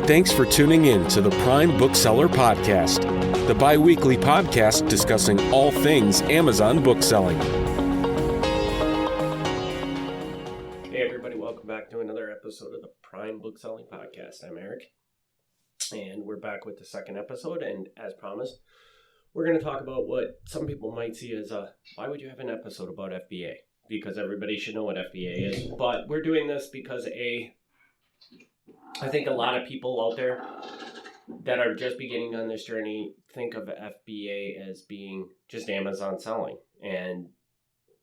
Thanks for tuning in to the Prime Bookseller Podcast, the bi-weekly podcast discussing all things Amazon bookselling. Hey everybody, welcome back to another episode of the Prime Bookselling Podcast. I'm Eric, and we're back with the second episode, and as promised, we're going to talk about what some people might see as why would you have an episode about FBA? Because everybody should know what FBA is, but we're doing this because I think a lot of people out there that are just beginning on this journey think of FBA as being just Amazon selling. And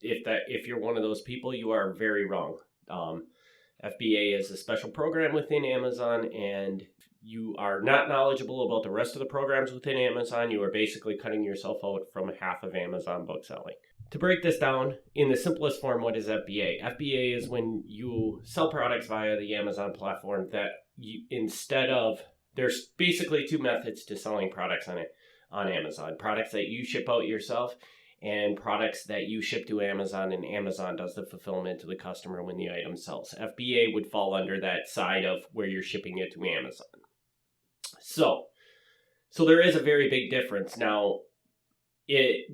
if you're one of those people, you are very wrong. FBA is a special program within Amazon, and you are not knowledgeable about the rest of the programs within Amazon. You are basically cutting yourself out from half of Amazon bookselling. To break this down in the simplest form, what is FBA? FBA is when you sell products via the Amazon platform that there's basically two methods to selling products on Amazon. Products that you ship out yourself and products that you ship to Amazon, and Amazon does the fulfillment to the customer when the item sells. FBA would fall under that side of where you're shipping it to Amazon. So there is a very big difference. Now,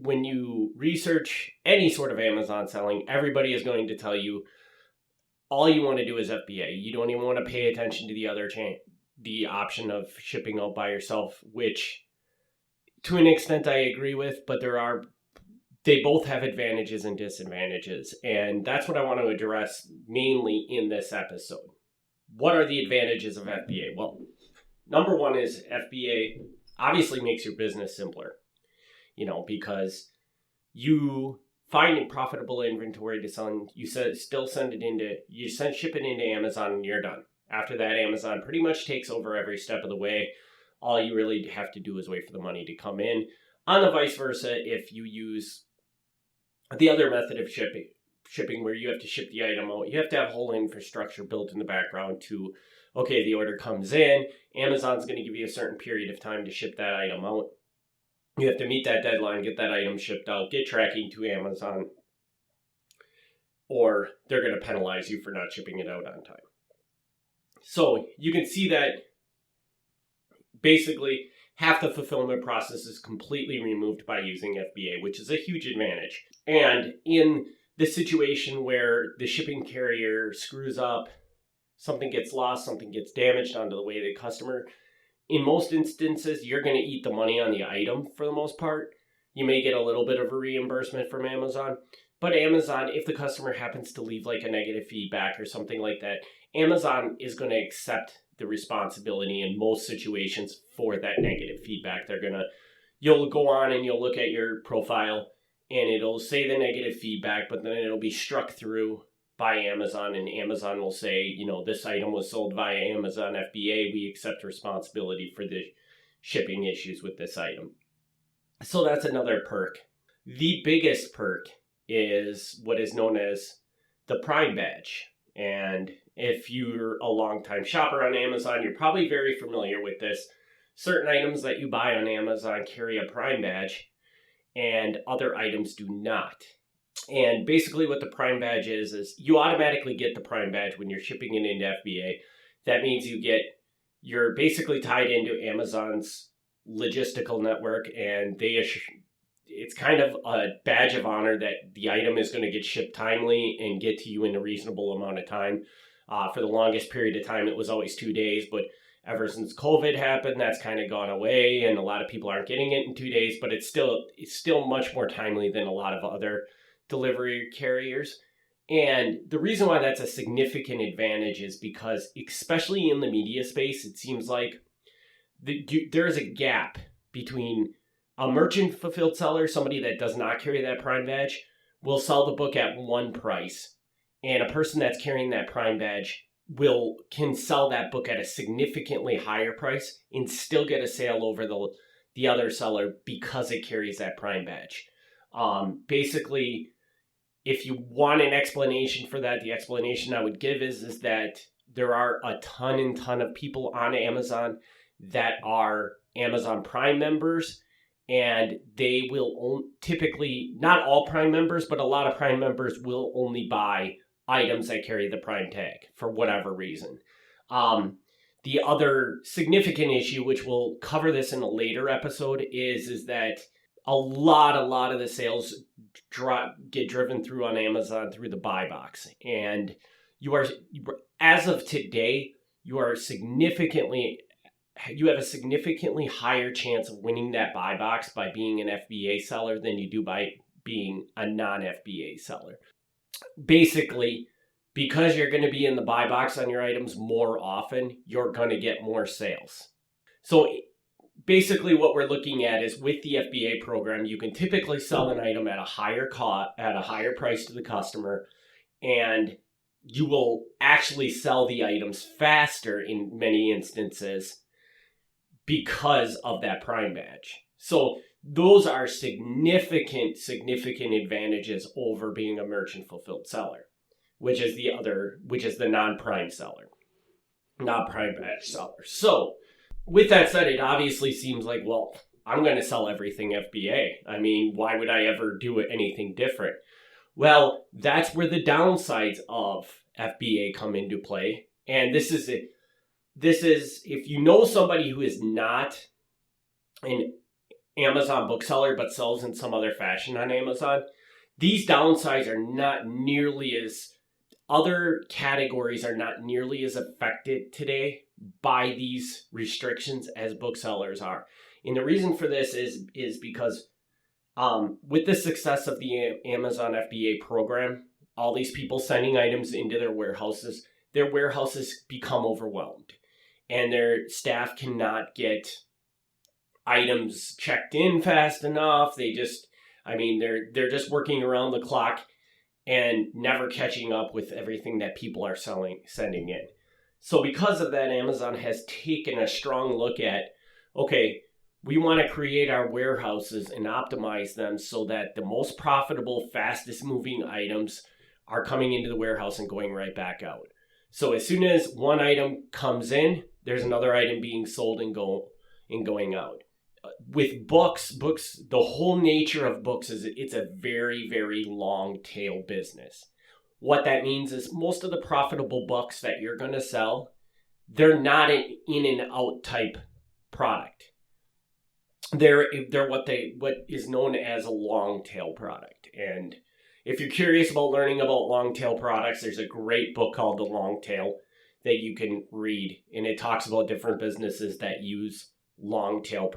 when you research any sort of Amazon selling, everybody is going to tell you all you want to do is FBA. You don't even want to pay attention to the other the option of shipping out by yourself, which to an extent I agree with, but they both have advantages and disadvantages. And that's what I want to address mainly in this episode. What are the advantages of FBA? Well, number one is FBA obviously makes your business simpler, because you find profitable inventory to sell. You ship it into Amazon and you're done. After that, Amazon pretty much takes over every step of the way. All you really have to do is wait for the money to come in. On the vice versa, if you use the other method of shipping where you have to ship the item out, you have to have whole infrastructure built in the background to, okay, the order comes in, Amazon's going to give you a certain period of time to ship that item out. You have to meet that deadline, get that item shipped out, get tracking to Amazon, or they're going to penalize you for not shipping it out on time. So you can see that basically half the fulfillment process is completely removed by using FBA, which is a huge advantage. And in the situation where the shipping carrier screws up, something gets lost, something gets damaged onto the way of the customer, in most instances, you're going to eat the money on the item for the most part. You may get a little bit of a reimbursement from Amazon, but Amazon, if the customer happens to leave like a negative feedback or something like that, Amazon is going to accept the responsibility in most situations for that negative feedback. You'll go on and you'll look at your profile and it'll say the negative feedback, but then it'll be struck through by Amazon, and Amazon will say, this item was sold via Amazon FBA. We accept responsibility for the shipping issues with this item. So that's another perk. The biggest perk is what is known as the Prime Badge. And if you're a longtime shopper on Amazon, you're probably very familiar with this. Certain items that you buy on Amazon carry a Prime Badge, and other items do not. And basically what the Prime Badge is you automatically get the Prime Badge when you're shipping it into FBA. That means you're basically tied into Amazon's logistical network, and it's kind of a badge of honor that the item is going to get shipped timely and get to you in a reasonable amount of time. For the longest period of time, it was always 2 days, but ever since COVID happened, that's kind of gone away, and a lot of people aren't getting it in 2 days, but it's still much more timely than a lot of other delivery carriers. And the reason why that's a significant advantage is because, especially in the media space, it seems like there is a gap between a merchant fulfilled seller, somebody that does not carry that Prime Badge, will sell the book at one price, and a person that's carrying that Prime Badge can sell that book at a significantly higher price and still get a sale over the other seller because it carries that Prime Badge. Basically, if you want an explanation for that, the explanation I would give is that there are a ton of people on Amazon that are Amazon Prime members, and they will typically, not all Prime members, but a lot of Prime members will only buy items that carry the Prime tag for whatever reason. The other significant issue, which we'll cover this in a later episode, is that a lot of the sales get driven through on Amazon through the buy box. And as of today, you have a significantly higher chance of winning that buy box by being an FBA seller than you do by being a non-FBA seller. Basically, because you're going to be in the buy box on your items more often, you're going to get more sales. So basically what we're looking at is with the FBA program, you can typically sell an item at a higher cost, at a higher price to the customer, and you will actually sell the items faster in many instances because of that Prime badge. So those are significant advantages over being a merchant fulfilled seller, which is the non-Prime seller, not Prime badge seller. So with that said, it obviously seems like, well, I'm going to sell everything FBA. I mean, why would I ever do anything different? Well, that's where the downsides of FBA come into play. And this is if you know somebody who is not an Amazon bookseller but sells in some other fashion on Amazon, these downsides are not nearly as, other categories are not nearly as affected today by these restrictions as booksellers are. And the reason for this is because with the success of the Amazon FBA program, all these people sending items into their warehouses become overwhelmed. And their staff cannot get items checked in fast enough. They're just working around the clock and never catching up with everything that people are sending in. So because of that, Amazon has taken a strong look at, okay, we want to create our warehouses and optimize them so that the most profitable, fastest moving items are coming into the warehouse and going right back out. So as soon as one item comes in, there's another item being sold and going out. With books, the whole nature of books is it's a very, very long tail business. What that means is most of the profitable books that you're going to sell, they're not an in and out type product. They're what is known as a long tail product. And if you're curious about learning about long tail products, there's a great book called The Long Tail that you can read, and it talks about different businesses that use long tail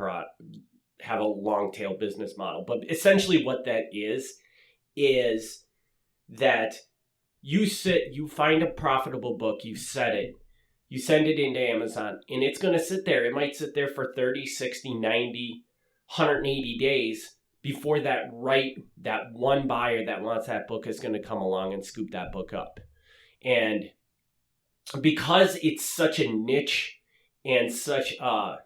have a long tail business model. But essentially what that is that you find a profitable book, you send it into Amazon, and it's going to sit there. It might sit there for 30, 60, 90, 180 days before that one buyer that wants that book is going to come along and scoop that book up. And because it's such a niche and such a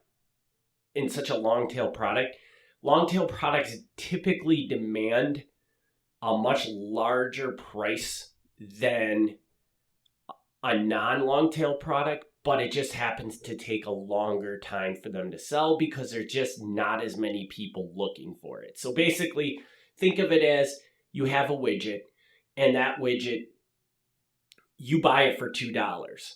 long tail products typically demand a much larger price than a non-long tail product, but it just happens to take a longer time for them to sell because there's just not as many people looking for it. So basically, think of it as you have a widget, and that widget, you buy it for $2.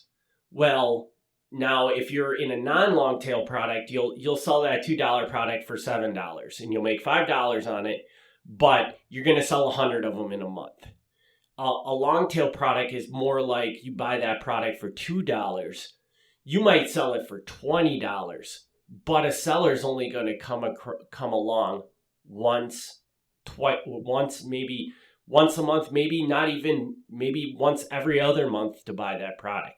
Well, now if you're in a non-long tail product, you'll sell that $2 product for $7, and you'll make $5 on it, but you're going to sell 100 of them in a month. A long tail product is more like you buy that product for $2. You might sell it for $20, but a seller's only going to come along once, maybe once a month, maybe once every other month to buy that product.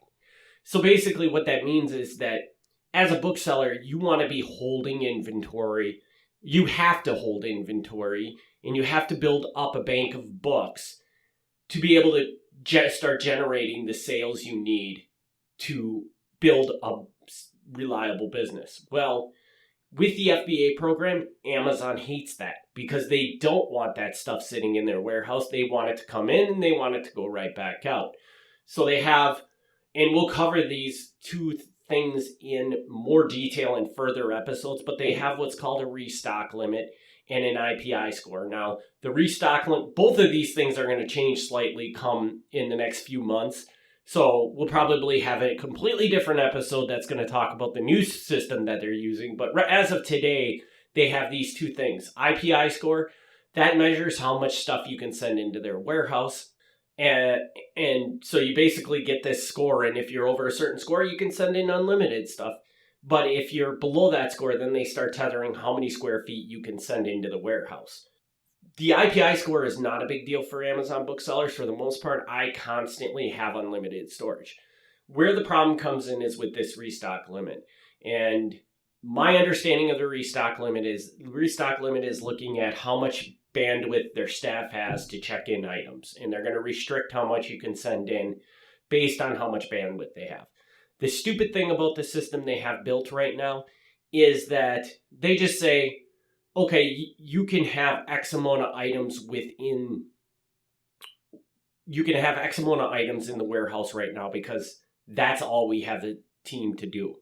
So basically what that means is that as a bookseller, you want to be holding inventory. You have to hold inventory, and you have to build up a bank of books to be able to start generating the sales you need to build a reliable business. Well, with the FBA program, Amazon hates that because they don't want that stuff sitting in their warehouse. They want it to come in and they want it to go right back out. So they have, and we'll cover these two things in more detail in further episodes, but they have what's called a restock limit and an IPI score. Now, the restock limit, both of these things are going to change slightly come in the next few months, So we'll probably have a completely different episode that's going to talk about the new system that they're using. But as of today, they have these two things. IPI score, that measures how much stuff you can send into their warehouse. And so you basically get this score, and if you're over a certain score, you can send in unlimited stuff. But if you're below that score, then they start tethering how many square feet you can send into the warehouse. The IPI score is not a big deal for Amazon booksellers. For the most part, I constantly have unlimited storage. Where the problem comes in is with this restock limit. And my understanding of the restock limit is looking at how much bandwidth their staff has to check in items. And they're going to restrict how much you can send in based on how much bandwidth they have. The stupid thing about the system they have built right now is that they just say, okay, you can have X amount of items in the warehouse right now because that's all we have the team to do.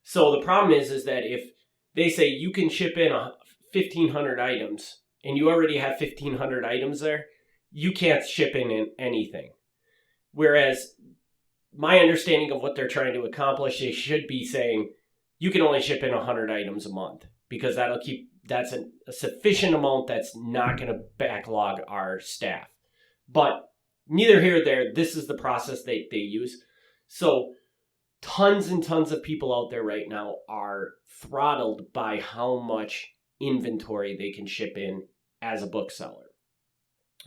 So the problem is that if they say you can ship in 1,500 items and you already have 1,500 items there, you can't ship in anything. Whereas my understanding of what they're trying to accomplish, they should be saying you can only ship in 100 items a month because that's a sufficient amount that's not going to backlog our staff. But neither here nor there, this is the process they use. So tons and tons of people out there right now are throttled by how much inventory they can ship in as a bookseller.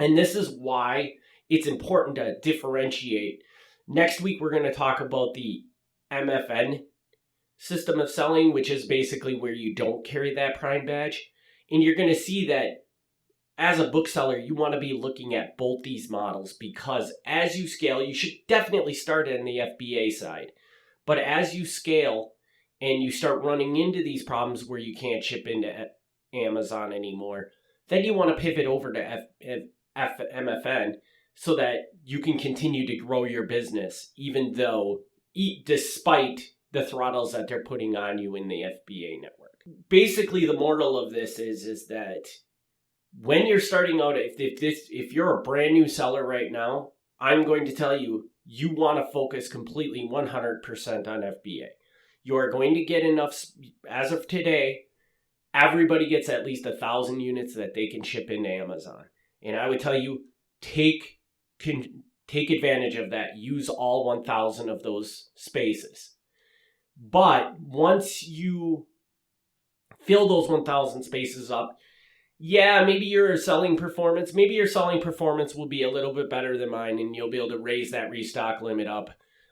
And this is why it's important to differentiate. Next week, we're going to talk about the MFN system of selling, which is basically where you don't carry that Prime badge. And you're going to see that as a bookseller, you want to be looking at both these models because as you scale, you should definitely start in the FBA side. But as you scale and you start running into these problems where you can't ship into Amazon anymore, then you want to pivot over to MFN so that you can continue to grow your business, despite the throttles that they're putting on you in the FBA network. Basically, the moral of this is that when you're starting out, if you're a brand new seller right now, I'm going to tell you, you want to focus completely 100% on FBA. You are going to get enough, as of today, everybody gets at least 1,000 units that they can ship into Amazon. And I would tell you, take advantage of that. Use all 1,000 of those spaces. But once you fill those 1,000 spaces up, maybe your selling performance will be a little bit better than mine, and you'll be able to raise that restock limit up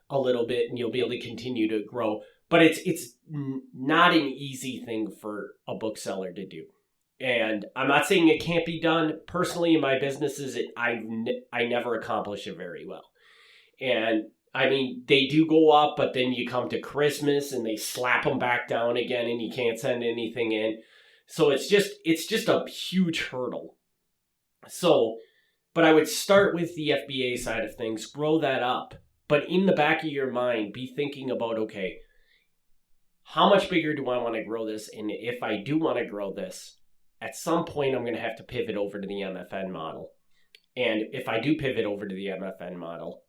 a little bit, and you'll be able to continue to grow. But it's not an easy thing for a bookseller to do. And I'm not saying it can't be done. Personally, in my businesses, I never accomplish it very well. And I mean, they do go up, but then you come to Christmas and they slap them back down again and you can't send anything in. So it's just a huge hurdle. So, but I would start with the FBA side of things, grow that up. But in the back of your mind, be thinking about, okay, how much bigger do I want to grow this? And if I do want to grow this, at some point I'm going to have to pivot over to the MFN model. And if I do pivot over to the MFN model,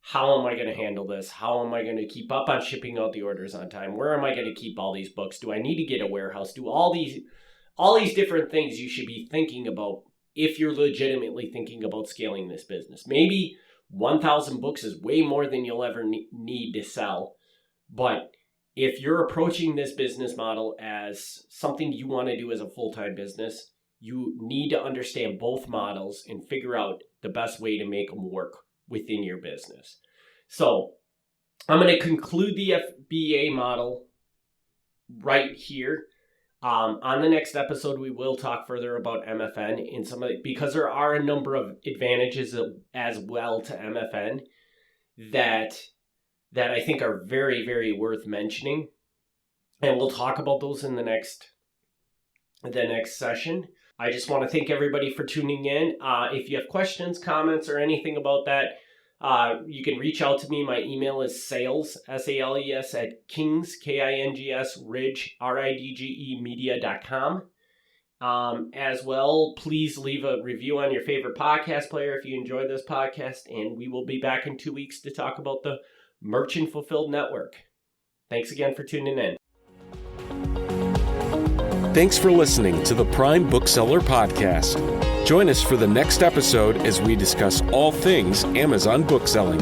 how am I going to handle this? How am I going to keep up on shipping out the orders on time? Where am I going to keep all these books? Do I need to get a warehouse? Do all these different things you should be thinking about if you're legitimately thinking about scaling this business. Maybe 1,000 books is way more than you'll ever need to sell. But if you're approaching this business model as something you want to do as a full-time business, you need to understand both models and figure out the best way to make them work within your business. So I'm going to conclude the FBA model right here. On the next episode, we will talk further about MFN because there are a number of advantages as well to MFN that I think are very, very worth mentioning. And we'll talk about those in the next session. I just want to thank everybody for tuning in. If you have questions, comments, or anything about that, you can reach out to me. My email is sales, S-A-L-E-S, at Kings, K-I-N-G-S, Ridge, R-I-D-G-E, media.com. As well, please leave a review on your favorite podcast player if you enjoyed this podcast, and we will be back in 2 weeks to talk about the Merchant Fulfilled Network. Thanks again for tuning in. Thanks for listening to the Prime Bookseller Podcast. Join us for the next episode as we discuss all things Amazon bookselling.